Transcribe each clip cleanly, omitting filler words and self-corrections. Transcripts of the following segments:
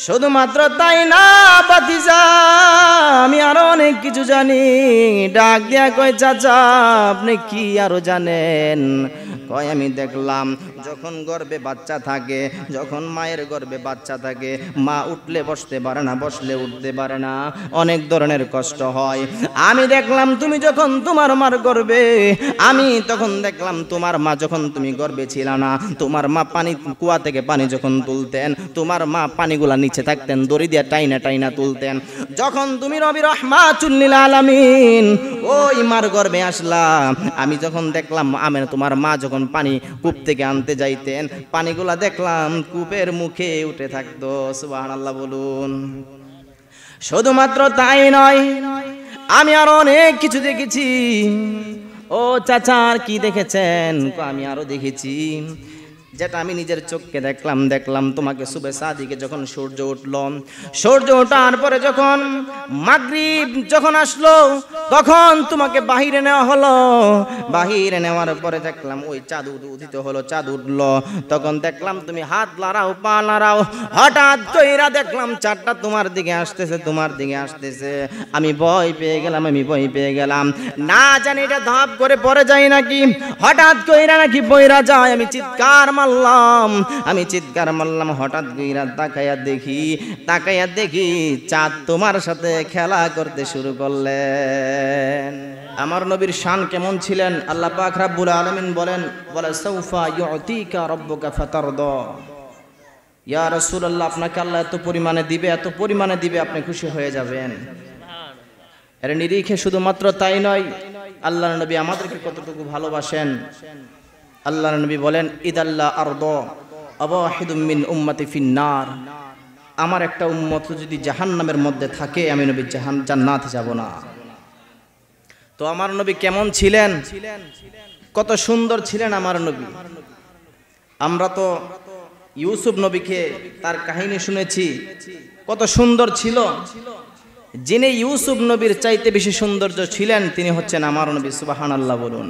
শুধুমাত্র তাই না ভাতিজা, আমি আরো অনেক কিছু জানি। ডাক দিয়া কয় চাচা আপনি কি আরো জানেন? কয় আমি দেখলাম যখন গর্ভে বাচ্চা থাকে, যখন মায়ের গর্ভে বাচ্চা থাকে, মা উঠলে বসতে পারে না, বসলে উঠতে পারে না, অনেক ধরনের কষ্ট হয়। আমি দেখলাম তুমি যখন তোমার মার গর্ভে, আমি তখন দেখলাম তোমার মা যখন তুমি গর্ভে ছিল না, তোমার মা পানি কুয়া থেকে পানি যখন তুলতেন, তোমার মা পানিগুলা নিচে থাকতেন, দড়ি দিয়ে টাইনা টাইনা তুলতেন। যখন তুমি নবী রাহমাতুল লিল আলামিন ওই মার গর্ভে আসলা, আমি যখন দেখলাম তোমার মা যখন পানি কূপ থেকে আনতে যাইতেন, পানিগুলা দেখলাম কূপের মুখে উঠে থাকতো। সুবহানাল্লাহ বলুন। শুধুমাত্র তাই নয়, আমি আরো অনেক কিছু দেখেছি। ও চাচা আর কি দেখেছেন? আমি আরো দেখেছি যেটা আমি নিজের চোখকে দেখলাম তোমাকে সুবে সাদিকে যখন সূর্য উঠল, সূর্য ওঠার পরে যখন মাগরিব যখন আসলো, তখন তোমাকে বাহিরে নেওয়া হলো। বাহিরে নেওয়ার পরে দেখলাম ওই চাঁদ উদিত হলো, চাঁদ উঠলো, তখন দেখলাম তুমি হাত লাড়াও, পা লাড়াও। হঠাৎ কইরা দেখলাম চাঁদটা তোমার দিকে আসতেছে, তোমার দিকে আসতেছে। আমি ভয় পেয়ে গেলাম, না জানি এটা ধাপ করে পড়ে যায় নাকি, হঠাৎ কইরা নাকি বইরা যায়। আমি চিৎকার মারলাম, হঠাৎ কইরা তাকাইয়া দেখি চাঁদ তোমার সাথে খেলা করতে শুরু করলেন। আমার নবীর শান কেমন ছিলেন আল্লাহ পাক রব্বুল আলামিন বলে সাউফা ইউতিকা রাব্বুকা ফাতারদা। ইয়া রাসূলুল্লাহ, আপনাকে আল্লাহ এত পরিমাণে দিবে আপনি খুশি হয়ে যাবেন। এর নিরিখে শুধুমাত্র তাই নয়, আল্লাহর নবী আমাদেরকে কতটুকু ভালোবাসেন। আল্লাহর নবী বলেন ইদাল্লা আরদা আবাহিদুম মিন উম্মতি ফিন্নার। আমার একটা উম্মত যদি জাহান্নামের মধ্যে থাকে, আমি নবী জান্নাতে যাব না। তো আমার নবী কেমন ছিলেন, কত সুন্দর ছিলেন আমার নবী। আমরা তো ইউসুফ নবীকে তার কাহিনী শুনেছি, কত সুন্দর ছিল। যিনি ইউসুফ নবীর চাইতে বেশি সৌন্দর্য ছিলেন তিনি হচ্ছেন আমার নবী। সুবহানাল্লাহ বলুন।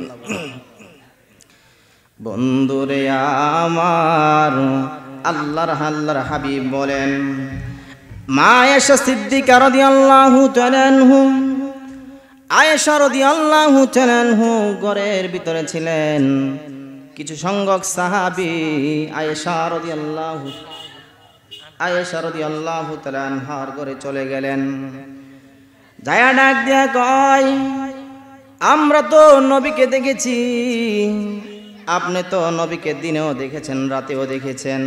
বন্ধুরে আমার আল্লাহর হাবিব বলেন, মা আয়েশা সিদ্দিকা রাদিয়াল্লাহু তাআলা আনহা, আয়েশা রাদিয়াল্লাহু তাআলা আনহা ঘরের ভিতরে ছিলেন। কিছু সংখ্যক সাহাবী আয়েশা রাদিয়াল্লাহু তাআলা আনহার ঘরে চলে গেলেন। যায়া ডাক দিয়া কয়, আমরা তো নবীকে দেখেছি, আপনি তো নবীকে দিনেও দেখেছেন, রাতেও দেখেছেন।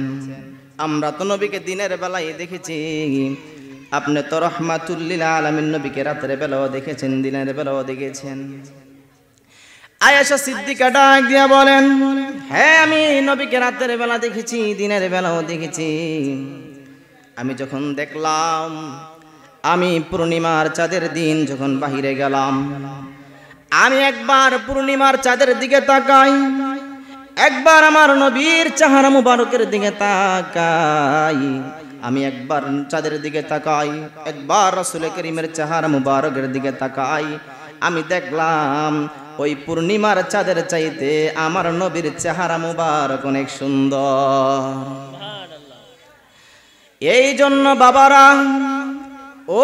আমরা তো নবীকে দিনের বেলায় দেখেছি, আপনি তো রাহমাতুল লিল আলামিন নবীকে রাতের বেলাও দেখেছেন, দিনের বেলাও দেখেছেন। আয়েশা সিদ্দিকা ডাক দিয়া বলেন, হ্যাঁ আমি নবীকে রাতের বেলা দেখেছি, দিনের বেলাও দেখেছি। আমি যখন দেখলাম, আমি পূর্ণিমার চাঁদের দিন যখন বাহিরে গেলাম, আমি একবার পূর্ণিমার চাঁদের দিকে তাকাই, একবার আমার নবীর চেহারা মুবারকের দিকে তাকাই, আমি একবার চাঁদের দিকে তাকাই, একবার রাসূল করিমের চেহারা মুবারকের দিকে তাকাই। আমি দেখলাম ওই পূর্ণিমার চাঁদের চাইতে আমার নবীর চেহারা মুবারক অনেক সুন্দর। এই জন্য বাবারা, ও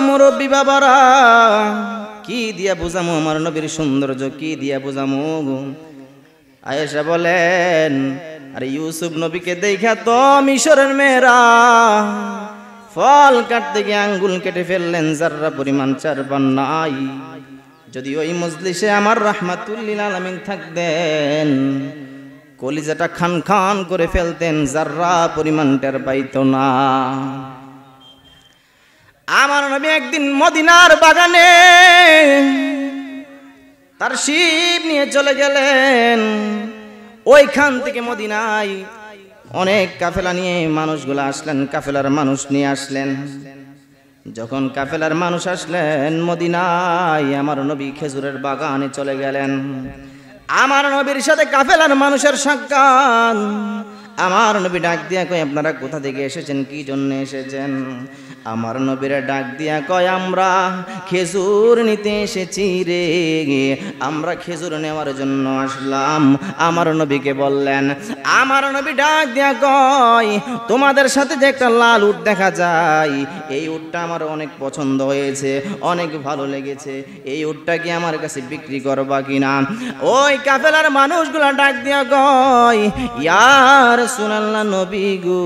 মুরব্বী বাবারা, কি দিয়া বুঝামু আমার নবীর সৌন্দর্য, কি দিয়া বুঝামু? আয়েশা বলেন, আরে ইউসুফ নবীকে দেখা তো মিশরের মেয়েরা ফল কাটতে গিয়ে আঙ্গুল কেটে ফেললেন, যাররা পরিমাণ চারবার নাই। যদি ওই মজলিসে আমার রাহমাতুল লিল আলামিন থাকতেন, কলিজাটা খান খান করে ফেলতেন, যাররা পরিমাণ টের পাইতো না। আমার নবী একদিন মদিনার বাগানে তার শিব নিয়ে চলে গেলেন। ওইখান থেকে মদিনায় অনেক কাফেলা নিয়ে মানুষগুলো আসলেন, কাফেলার মানুষ নিয়ে আসলেন। যখন কাফেলার মানুষ আসলেন মদিনায়, আমার নবী খেজুরের বাগানে চলে গেলেন। আমার নবীর সাথে কাফেলার মানুষের সাক্ষাৎ। আমার নবী ডাক দিয়া কয় আপনারা কোথা থেকে এসেছেন, কি জন্য এসেছেন? আমার নবীরা ডাক দিয়া কয় আমরা খেজুর নিতে এসেছি রে, আমরা খেজুর নেওয়ার জন্য আসলাম। আমার নবীকে বললেন, আমার নবী ডাক দিয়া কয় তোমাদের সাথে যে একটা লাল উট দেখা যায়, এই উটটা আমার অনেক পছন্দ হয়েছে, অনেক ভালো লেগেছে, এই উটটা কি আমার কাছে বিক্রি করবা কিনা? ওই কাফেলার মানুষগুলা ডাক দিয়া কয় ইয়া রাসূলুল্লাহ নবী গো,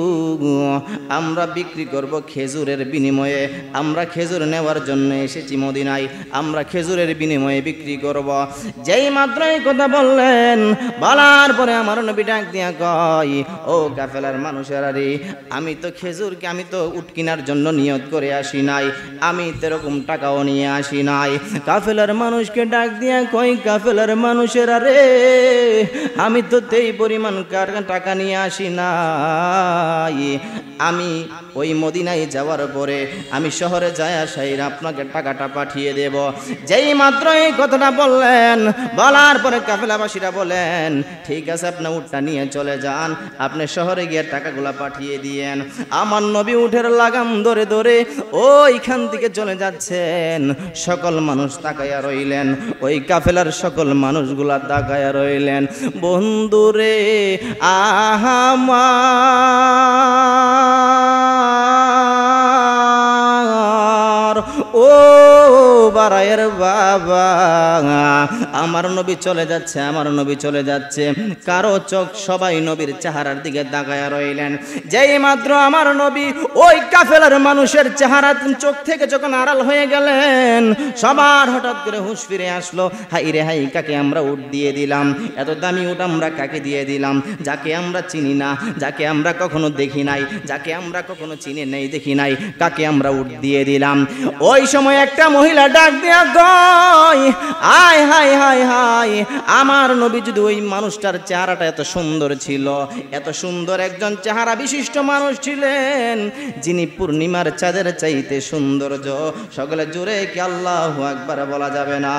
আমরা বিক্রি করব খেজুরের বিনিময়ে, আমরা খেজুর নেওয়ার জন্য এসেছি মদিনায়, আমরা খেজুরের বিনিময়ে বিক্রি করব। যেই মাত্র এই কথা বললেন, বলার পরে আমার নবী ডাক দিয়া কয় ও কাফেলার মানুষেরা রে, আমি তো খেজুরকে, আমি তো উট কেনার জন্য নিয়ত করে আসি নাই, আমি এরকম টাকাও নিয়ে আসি নাই। কাফেলার মানুষকে ডাক দিয়া কয় কাফেলার মানুষেরা রে, আমি তো তেই পরিমাণ টাকা নিয়ে আসি নাই, আমি ওই মদিনায় যাওয়ার পরে আমি শহরে যায় আসাই আপনাকে টাকাটা পাঠিয়ে দেব। যেই মাত্র এই কথাটা বললেন, বলার পরে কাফেলাবাসীরা বলেন ঠিক আছে আপনি উটটা নিয়ে চলে যান, আপনি শহরে গিয়ে টাকাগুলা পাঠিয়ে দিয়েন। আমার নবী উঠের লাগাম ধরে ধরে ওইখান থেকে চলে যাচ্ছেন। সকল মানুষ তাকায়া রইলেন, ওই কাফেলার সকল মানুষগুলা তাকায়া রইলেন। বন্ধুরে আহামা ও বারায়ের বাবা, আমার নবী চলে যাচ্ছে, আমার নবী চলে যাচ্ছে। কারো চোখ, সবাই নবীর চেহারার দিকে তাকায়া রইলেন। যেই মাত্র আমার নবী ওই কাফেলার মানুষের চেহারা চোখ থেকে যখন আড়াল হয়ে গেলেন, সবার হঠাৎ করে হুঁশ ফিরে আসলো। হাই রে হাই, কাকে আমরা উট দিয়ে দিলাম, এত দামি উট আমরা কাকে দিয়ে দিলাম, যাকে আমরা চিনি না, যাকে আমরা কখনো দেখি নাই, যাকে আমরা কখনো চিনি নাই, দেখি নাই, কাকে আমরা উট দিয়ে দিলাম। ওই সময় একটা মহিলা ডাক দিয়া কয় আয় হাই হাই হাই, আমার নবী যদি ওই মানুষটার চেহারাটা এত সুন্দর ছিল, এত সুন্দর একজন চেহারা বিশিষ্ট মানুষ ছিলেন, যিনি পূর্ণিমার চাঁদের চাইতে সৌন্দর্য, সকলে জোরে কি আল্লাহু আকবার বলা যাবে না?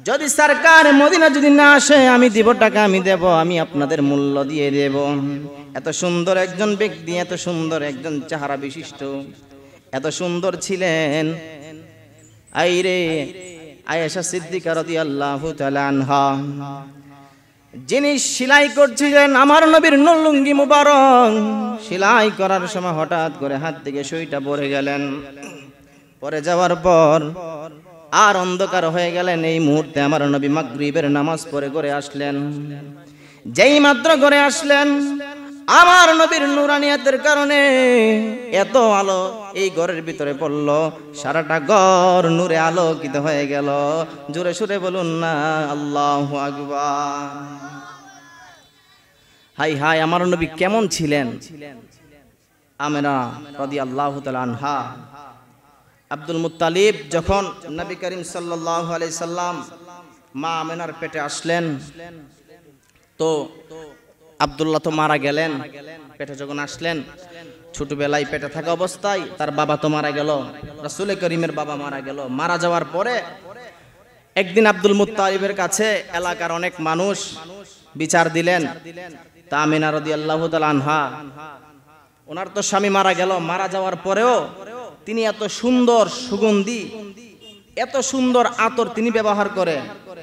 যদি সরকার মদিনা যদি না আসে, আমি দিব টাকা, আমি দেব, আমি আপনাদের মূল্য দিয়ে দেব। এত সুন্দর একজন ব্যক্তি, এত সুন্দর একজন চেহারা বিশিষ্ট, এত সুন্দর ছিলেন। আইরে আয়েশা সিদ্দিকা রাদিয়াল্লাহু তাআলা আনহা, যিনি সেলাই করছিলেন আমার নবীর লুঙ্গি মুবারক, সেলাই করার সময় হঠাৎ করে হাত থেকে সুইটা পড়ে গেলেন। পরে যাওয়ার পর আর অন্ধকার হয়ে গেলেন। এই মুহূর্তে আমার নবী মাগরিবের নামাজ পড়ে ঘরে আসলেন। যেই মাত্র ঘরে আসলেন, আমার নবীর নুরানিয়াতের কারণে এত আলো এই ঘরের ভিতরে পড়ল, সারাটা ঘর নূরে আলোকিত হয়ে গেল। জোরে সুরে বলুন না আল্লাহু আকবার। হাই হাই, আমার নবী কেমন ছিলেন! আমেনা রাদিয়াল্লাহু তাআলা আনহা, আব্দুল মুত্তালিব যখন নবী করিম সাল্লাল্লাহু আলাইহি সাল্লাম মা আমেনার পেটে আসলেন, তো আব্দুল্লাহ তো মারা গেলেন। পেটে যখন আসলেন, ছোটবেলায় পেটে থাকা অবস্থায় তার বাবা তো মারা গেল, রাসূল করিমের বাবা মারা গেল। মারা যাওয়ার পরে একদিন আব্দুল মুত্তালিবের কাছে এলাকার অনেক মানুষ বিচার দিলেন। তা আমিনা রাদিয়াল্লাহু তাআলা আনহা, ওনার তো স্বামী মারা গেল, মারা যাওয়ার পরেও তিনি এত সুন্দর সুগন্ধি, এত সুন্দর আতর তিনি ব্যবহার করে,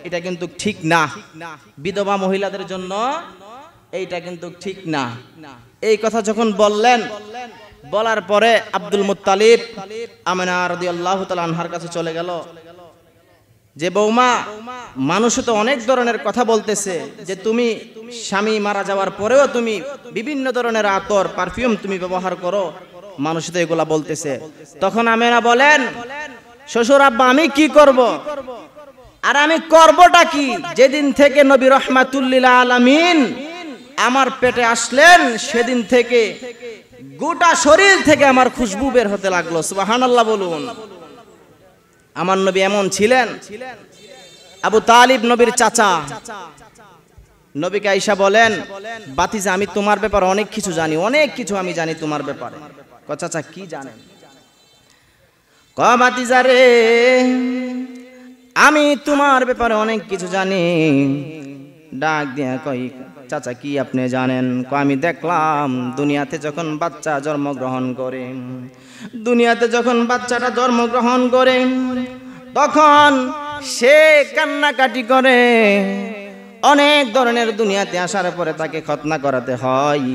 এটা কিন্তু ঠিক না। বিধবা মহিলাদের জন্য এইটা কিন্তু ঠিক না। এই কথা যখন বললেন, বলার পরে আব্দুল মুত্তালিব আমিনা রাদিয়াল্লাহু তাআলা আনহার কাছে চলে গেল, যে বৌমা, মানুষ তো অনেক ধরনের কথা বলতেছে যে তুমি স্বামী মারা যাওয়ার পরেও তুমি বিভিন্ন ধরনের আতর, পারফিউম তুমি ব্যবহার করো, মানুষ তো এগুলা বলতেছে। তখন আমিনা বলেন, শ্বশুর আব্বা আমি কি করব? আর আমি করবটা কি? যেদিন থেকে নবী রাহমাতুল লিল আলামিন আমার পেটে আসলেন, সেদিন থেকে গোটা শরীর থেকে আমার খুশবু বের হতে লাগলো। সুবহানাল্লাহ বলুন। আমার নবী এমন ছিলেন। আবু তালিব নবীর চাচা, নবীকে আয়েশা বলেন, বাতিজা আমি তোমার ব্যাপারে অনেক কিছু জানি, অনেক কিছু আমি জানি তোমার ব্যাপারে। কয় চাচা কি জানেন? কয় বাতিজা রে, আমি তোমার ব্যাপারে অনেক কিছু জানি। ডাক দিয়া কই চাচা কি আপনি জানেন? আমি দেখলাম দুনিয়াতে যখন বাচ্চা জন্মগ্রহণ করে, দুনিয়াতে যখন বাচ্চাটা জন্মগ্রহণ করে তখন সে কান্নাকাটি করে। অনেক ধরনের দুনিয়াতে আসার পরে তাকে খতনা করাতে হয়।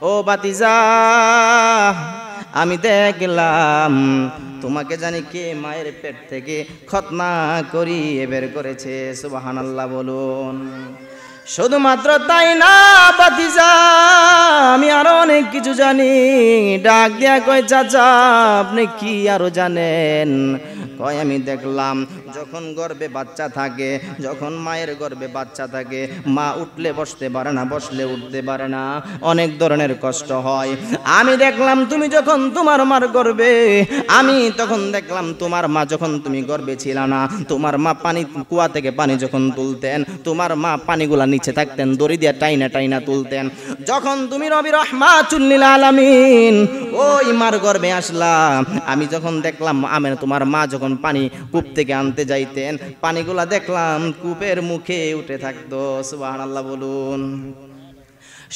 ও বাতিজা, আমি দেখলাম তোমাকে জানি কে মায়ের পেট থেকে খতনা করিয়ে বের করেছে। সুবহানাল্লাহ বলুন। শুধুমাত্র তাই না বাতিজা, আমি আরো অনেক কিছু জানি। ডাক দিয়া কয় চাচা আপনি কি আরো জানেন? কয় আমি দেখলাম যখন গর্ভে বাচ্চা থাকে, যখন মায়ের গর্ভে বাচ্চা থাকে, মা উঠলে বসতে পারে না, বসলে উঠতে পারে না, অনেক ধরনের কষ্ট হয়। আমি দেখলাম তুমি যখন তোমার মার গর্ভে, আমি তখন দেখলাম তোমার মা যখন তুমি গর্ভে ছিল না, তোমার মা পানি কুয়া থেকে পানি যখন তুলতেন, তোমার মা পানিগুলা নিচে থাকতেন, দড়ি দিয়ে টাইনা টাইনা তুলতেন। যখন তুমি নবী রাহমাতুল লিল আলামিন ওই মার গর্ভে আসলা, আমি যখন দেখলাম তোমার মা যখন পানি কূপ থেকে আনতে যাইতেন, পানিগুলা দেখলাম কূপের মুখে উঠে থাকতো। সুবহানাল্লাহ বলুন।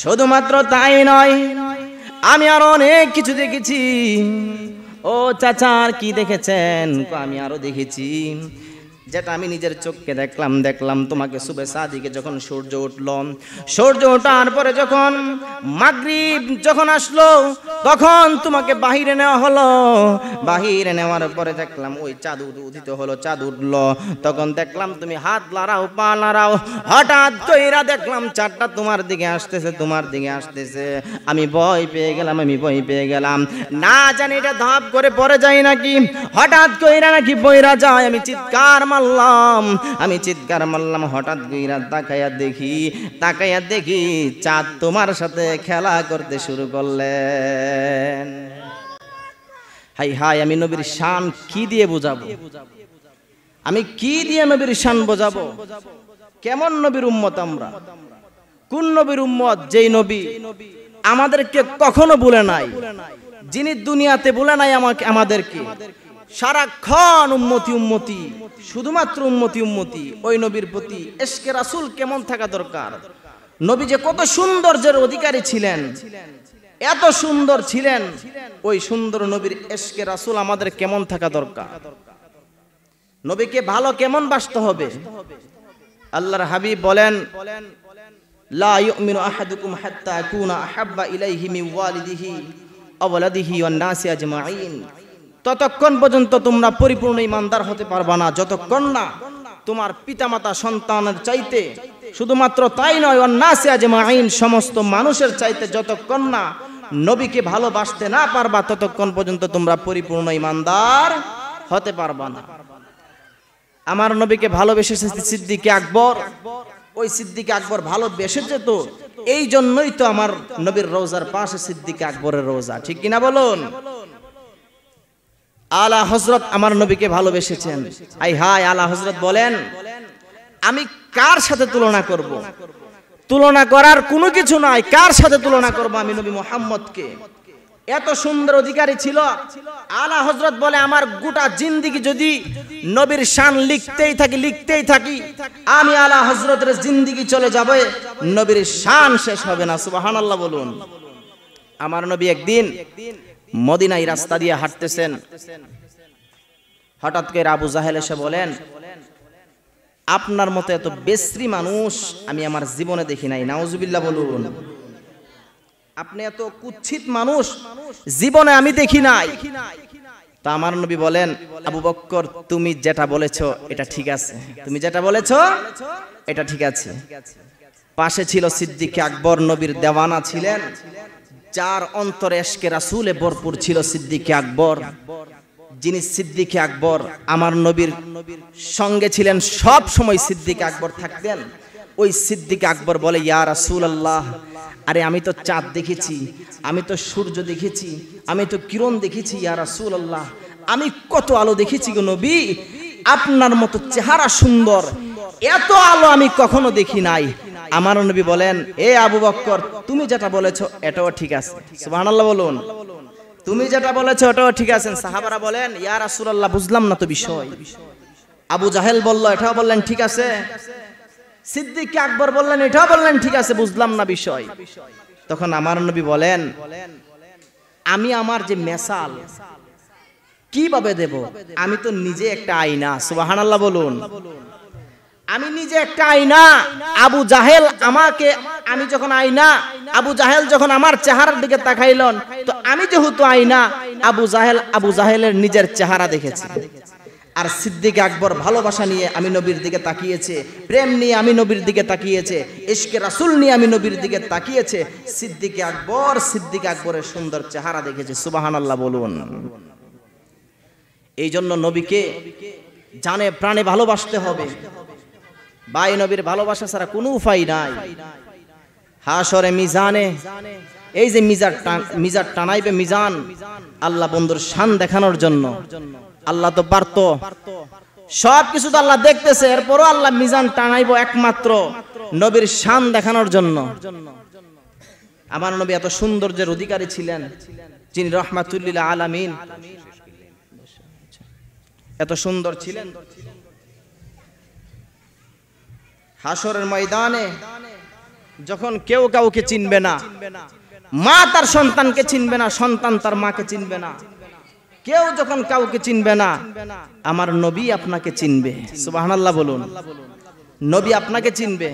শুধুমাত্র তাই নয়, আমি আরো অনেক কিছু দেখেছি। ও চাচা কি দেখেছেন? আমি আরো দেখেছি, যেটা আমি নিজের চোখকে দেখলাম তোমাকে সুবে সাদিকে যখন সূর্য উঠল, সূর্য ওঠার পরে যখন মাগরিব যখন আসলো, তখন তোমাকে বাহিরে নেওয়া হলো। বাহিরে নেওয়ার পরে দেখলাম ওই চাঁদ উদিত হলো, চাঁদ উঠলো। তখন দেখলাম তুমি হাত লাড়াও, পা লাড়াও। হঠাৎ কইরা দেখলাম চাঁদটা তোমার দিকে আসতেছে, তোমার দিকে আসতেছে। আমি ভয় পেয়ে গেলাম, না জানি এটা ধাপ করে পড়ে যায় নাকি, হঠাৎ কইরা নাকি বইরা যায়। আমি চিৎকার মারলাম, হঠাৎ কইরা তাকাইয়া দেখি চাঁদ তোমার সাথে খেলা করতে শুরু করলেন। হাই হাই, আমি নবীর শান কি দিয়ে বোঝাবো? আমি কি দিয়ে নবীর শান বোঝাবো? কেমন নবীর উম্মত আমরা? কোন নবীর উম্মত? যেই নবী আমাদেরকে কখনো ভুলে নাই, যিনি দুনিয়াতে ভুলে নাই আমাদেরকে। সারাক্ষণ উম্মতি, শুধুমাত্র উম্মতি। ওই নবীর প্রতি ইশকে রাসূল কেমন থাকা দরকার? নবী যে কত সৌন্দর্যের অধিকারী ছিলেন, এত সুন্দর ছিলেন, ওই সুন্দর নবীর ইশকে রাসূল আমাদের কেমন থাকা দরকার? নবীকে ভালো কেমন বাসতে হবে? আল্লাহর হাবিব বলেন, লা ইউমিনু আহাদুকুম হাত্তা আকুনা আহাব্বা ইলাইহি মিন ওয়ালিদিহি ওয়া ওয়ালাদিহি ওয়ান নাসি আজমাইন। ততক্ষণ পর্যন্ত তোমরা পরিপূর্ণ ঈমানদার হতে পারবা না যতক্ষণ না তোমার পিতামাতা সন্তানের চাইতে, শুধুমাত্র তাই নয়, ওয়ান নাসি আজমাইন, সমস্ত মানুষের চাইতে যতক্ষণ না নবীকে ভালোবাসতে না পারবা ততক্ষণ পর্যন্ত তোমরা পরিপূর্ণ ঈমানদার হতে পারবা না। আমার নবীকে ভালোবেসেছে সিদ্দিক আকবর। ওই সিদ্দিক আকবর ভালোবেসেছে তো এই জন্যই তো আমার নবীর রওজার পাশে সিদ্দিক আকবরের রওজা, ঠিক কিনা বলুন? আলা হযরত আমার নবীকে ভালোবেসেছেন। আই হায়, আলা হযরত বলেন, আমি কার সাথে তুলনা করব? তুলনা করার কোনো কিছু নাই। কার সাথে তুলনা করব আমি নবী মুহাম্মদকে? এত সুন্দর অধিকারী ছিল। আলা হযরত বলে, আমার গোটা জিন্দেগি যদি নবীর শান লিখতেই থাকি, আমি আলা হযরতের জিন্দেগি চলে যাবে, নবীর শান শেষ হবে না। সুবহানাল্লাহ বলুন। আমার নবী একদিন মদিনায় রাস্তা দিয়ে হাঁটতেছেন, হঠাৎ করে আবু জাহেল এসে বলেন, আপনার মতো এত বেশ্রী মানুষ আমি আমার জীবনে দেখি নাই। নাউজুবিল্লাহ বলুন। আপনি এত কুৎসিত মানুষ জীবনে আমি দেখি নাই। তা আমার নবী বলেন, আবু বকর তুমি যেটা বলেছো এটা ঠিক আছে, তুমি যেটা বলেছো এটা ঠিক আছে। পাশে ছিল সিদ্দিক আকবর, নবীর দেওয়ানা ছিলেন, যার অন্তরে ইশকে রাসূলে ভরপুর ছিল সিদ্দিক আকবর। যিনি সিদ্দিক আকবর আমার নবীর সঙ্গে ছিলেন, সব সময় সিদ্দিক আকবর থাকতেন। ওই সিদ্দিক আকবর বলে, ইয়া রাসূলুল্লাহ, আরে আমি তো চাঁদ দেখেছি, আমি তো সূর্য দেখেছি, আমি তো কিরণ দেখেছি, ইয়া রাসূলুল্লাহ, আমি কত আলো দেখেছি গো নবী, আপনার মতো চেহারা সুন্দর, এত আলো আমি কখনো দেখি নাই। আমার নবী বলেন, এ আবু বকর তুমি যেটা বলেছো এটাও ঠিক আছে। সুবহানাল্লাহ বলুন। তুমি যেটা বলেছো এটাও ঠিক আছে। সাহাবারা বলেন, ইয়া রাসূলুল্লাহ বুঝলাম না তো বিষয়। আবু জাহেল বলল, এটাও বললেন ঠিক আছে। সিদ্দিক আকবর বললেন, এটা বললেন, ঠিক আছে, বুঝলাম না বিষয়। তখন আমার নবী বলেন, আমি আমার যে মেসাল কিভাবে দেব? আমি তো নিজে একটা আয়না। সুবহানাল্লাহ বলুন। আমি নিজে একটা আয়না। আবু জাহেল আমাকে, আমি যখন আয়না, আবু জাহেল যখন আমার চেহারার দিকে তাকাইলেন, তো আমি যেহেতু আয়না, আবু জাহেলের নিজের চেহারা দেখেছি। আর সিদ্দিক আকবর ভালোবাসা নিয়ে আমি নবীর দিকে তাকিয়েছে, প্রেম নিয়ে আমি নবীর দিকে তাকিয়েছে, ইশকে রাসূল নিয়ে আমি নবীর দিকে তাকিয়েছে। সিদ্দিক আকবরের সুন্দর চেহারা দেখেছে। সুবহানাল্লাহ বলুন। এই জন্য নবীকে জানে প্রাণে ভালোবাসতে হবে ভাই। নবীর ভালোবাসা ছাড়া কোনো উপায় নাই। হাশরে মিজানে, এই যে মিজার টানাইবে মিজান, আল্লাহ বন্ধুর শান দেখানোর জন্য। আল্লাহ তো পারতো, সব কিছু তো আল্লাহ দেখতেছে, এরপরও আল্লাহ মিজান টানাইবো একমাত্র নবীর শান দেখানোর জন্য। আমার নবী এত সৌন্দর্যের অধিকারী ছিলেন, যিনি রাহমাতুল লিল আলামিন, এত সুন্দর ছিলেন। হাশরের ময়দানে যখন কেউ কাউকে চিনবে না, মা তার সন্তানকে চিনবে না, সন্তান তার মাকে চিনবে না, কেউ যখন কাউকে চিনবে না, আমার নবী আপনাকে চিনবে। সুবহানাল্লাহ বলুন। নবী আপনাকে চিনবে,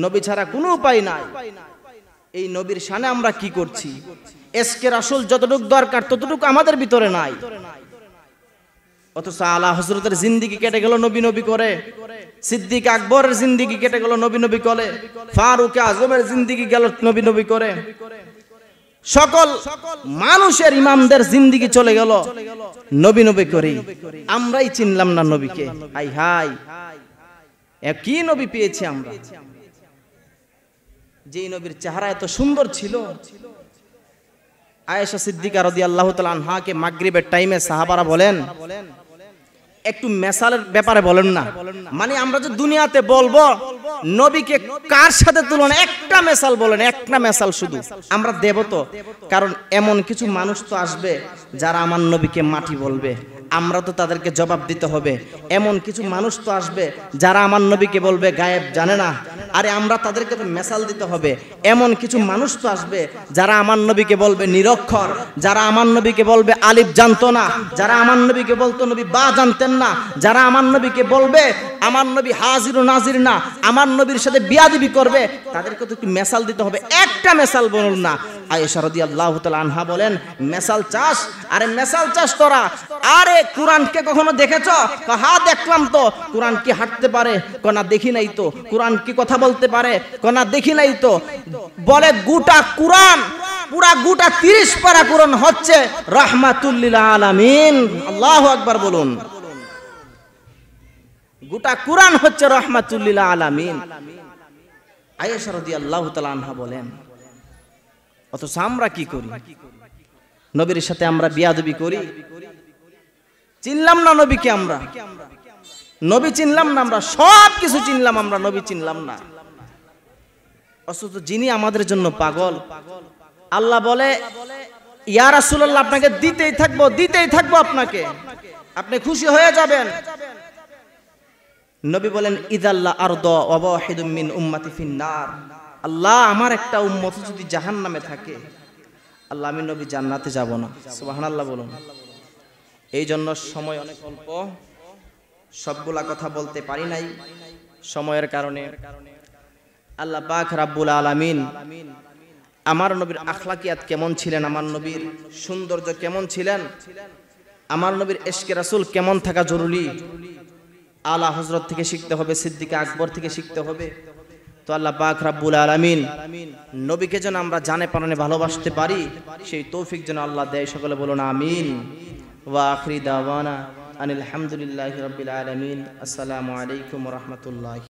নবী ছাড়া কোনো উপায় নাই। এই নবীর শানে আমরা কি করছি? ইশকে রাসূল যতটুকু দরকার ততটুকু আমাদের ভিতরে নাই। অথচ আলা হযরতের জিন্দেগি কেটে গেল নবী নবী করে, সিদ্দিক আকবরের জিন্দেগি কেটে গেল নবী নবী করে, ফারুক আজমের জিন্দেগি গেল নবী নবী করে, সকল মানুষের ইমামদের জিন্দেগি চলে গেল নবী নবী করে। আমরাই চিনলাম না নবীকে। হাই হাই, কি নবী পেয়েছি আমরা, যেই নবীর চেহারা এত সুন্দর ছিল। আয়েশা সিদ্দিকা রাদিয়াল্লাহু তাআলা আনহাকে মাগরিবের টাইমে সাহাবারা বলেন, একটু মেসালের ব্যাপারে বলেন না। মানে আমরা যে দুনিয়াতে বলবো নবীকে কার সাথে তুলনা, একটা মেসাল বলেন, একটা মেসাল শুধু আমরা দেব তো। কারণ এমন কিছু মানুষ তো আসবে যারা আমার নবীকে মাটি বলবে, আমরা তো তাদেরকে জবাব দিতে হবে। এমন কিছু মানুষ তো আসবে যারা আমার নবীকে বলবে গায়েব জানে না, আরে আমরা তাদেরকে তো মেসাল দিতে হবে। এমন কিছু মানুষ তো আসবে যারা আমার নবীকে বলবে নিরক্ষর, যারা আমার নবীকে বলবে আলিফ জানতো না, যারা আমার নবীকে বলতো নবী বা জানতেন না, যারা আমার নবীকে বলবে আমার নবী হাজির ও নাজির না, আমার নবীর সাথে বিয়াদবি করবে, তাদেরকে তো একটু মেসাল দিতে হবে। একটা মেসাল বলুন না। আয়েশা রাদিয়াল্লাহু তাআলা আনহা বলেন, মেসাল চাস? আরে মেসাল চাস তোরা? আরে কুরআনকে কখনো দেখেছো? হ্যাঁ দেখলাম তো। কুরআন কি হাঁটতে পারে? না দেখি নাই তো। কুরআন কি কথা বলতে পারে? না দেখি নাই তো। বলে গোটা কুরআন, পুরা গোটা 30 পারা কুরআন হচ্ছে রাহমাতুল লিল আলামিন। আল্লাহু আকবার বলুন। গোটা কুরআন হচ্ছে রাহমাতুল লিল আলামিন। আয়েশা রাদিয়াল্লাহু তাআলা আনহা বলেন, অথচ আমরা কি করি? নবীর সাথে আমরা বিয়াদবি করি। চিনলাম না নবীকে, আমরা নবী চিনলাম না, আমরা সব কিছু চিনলাম, আমরা নবী চিনলাম না। অথচ যিনি আমাদের জন্য পাগল, আল্লাহ বলে ইয়া রাসূলুল্লাহ আপনাকে দিতেই থাকবো আপনাকে, আপনি খুশি হয়ে যাবেন। নবী বলেন ইদাল্লা আরদা ওয়া ওয়াহিদুম মিন উম্মতি ফিন্নার। আল্লাহ আমার একটা উম্মত যদি জাহান্নামে থাকে, আল্লাহ আমি নবী জান্নাতে যাব না। সুবহানাল্লাহ বলুন। এই জন্য সময় অনেক অল্প, সবগুলা কথা বলতে পারি নাই সময়ের কারণে। আল্লাহ পাক রাব্বুল আলামিন আমার নবীর আখলাকিয়াত কেমন ছিলেন, আমার নবীর সৌন্দর্য কেমন ছিলেন, আমার নবীর ইশকে রাসূল কেমন থাকা জরুরি, আলা হযরত থেকে শিখতে হবে, সিদ্দিক আকবর থেকে শিখতে হবে। তো আল্লাহ পাক রাব্বুল আলামিন নবীকে যেন আমরা জানে প্রাণে ভালোবাসতে পারি, সেই তৌফিক যেন আল্লাহ দেয়। সকলে বলুন আমিন। ওয়া আখিরি দাওয়ানা আনিল হামদুলিল্লাহি রাব্বিল আলামিন। আসসালামু আলাইকুম ওয়া রাহমাতুল্লাহ।